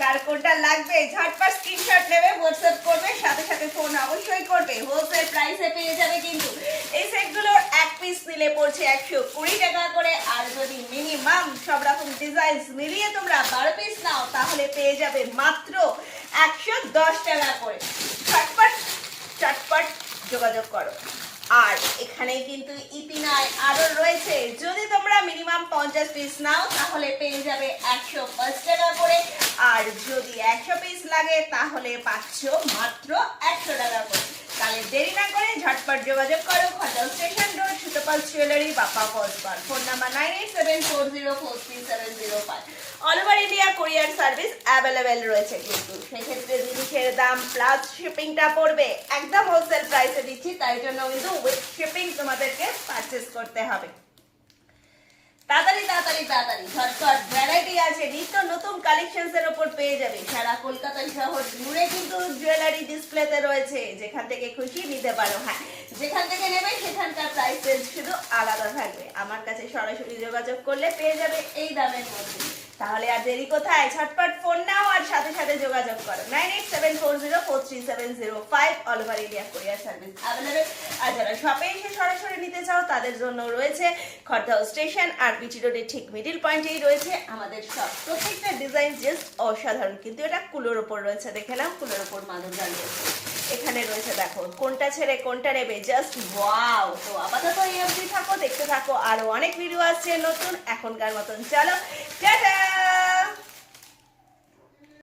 কার কোনটা লাগবে ঝটপট স্ক্রিনশট নেবে, হোয়াটসঅ্যাপ করবে, সাথে সাথে ফোন অবশ্যই করবে। হোলসেল প্রাইসে পেয়ে যাবে কিন্তু এই সেটগুলোর এক পিস নিলে পড়ছে 120 টাকা করে। আর যদি মিনিমাম সব রকম ডিজাইন মিলিয়ে তোমরা 12 পিস নাও তাহলে পেয়ে যাবে মাত্র 110 টাকা করে। ঝটপট চটপট যোগাযোগ করো। আর এখানে কিন্তু ইতি নয়, আরো রয়েছে। যদি তোমরা মিনিমাম 50 পিস নাও তাহলে পেয়ে যাবে 105 টাকা করে। আর যদি 100 পিস লাগে তাহলে পাচ্ছ মাত্র 100 টাকা করে। তাহলে দেরি না করে ঝটপট যোগাযোগ করো। Ghatal station road, Sutapal jewellery, বাপা পদবার। Phone number 9874043705। All over India courier service available রয়েছে কিন্তু সেক্ষেত্রে জিনিসের দাম প্লাস শিপিংটা পড়বে একদম হোলসেল প্রাইসে দিচ্ছি, তাই জন্য কিন্তু উইথ শিপিং তোমাদেরকে পারচেস করতে হবে। তাড়াতাড়ি তাড়াতাড়ি তাড়াতাড়ি ঝটপট ভ্যারাইটি আছে, নিত্য নতুন কালেকশনস এর উপর পেয়ে যাবে। সারা কলকাতা শহর জুড়ে কিন্তু জুয়েলারি ডিসপ্লেতে রয়েছে, যেখান থেকে খুশি নিতে পারো। হ্যাঁ, যেখান থেকে নেবে সেখানকার প্রাইস রেঞ্জ শুধু আলাদা থাকবে। আমার কাছে সরাসরি যোগাযোগ করলে পেয়ে যাবে এই দামের মধ্যে। তাহলে আর দেরি কোথায়, ঝটপট ফোন নাও আর সাথে সাথে যোগাযোগ করো। 9874043705। All over India courier service available. আর যারা শপে এসে সরাসরি নিতে চাও তাদের জন্য রয়েছে খড়দহ স্টেশন আর বিটি রোডের ঠিক মিডিল পয়েন্টেই রয়েছে আমাদের শপ। প্রত্যেকটা ডিজাইন জাস্ট অসাধারণ, কিন্তু এটা কুলোর ওপর রয়েছে। দেখে নাও, কুলোর ওপর মাদুর দাঁড়িয়েছে। এখানে রয়েছে, দেখো কোনটা ছেড়ে কোনটা নেবে, জাস্ট ওয়াও। তো আপাতত এই অবধি থাকো, দেখতে থাকো, আরো অনেক ভিডিও আসছে নতুন। এখনকার মতন চলো, টাটা।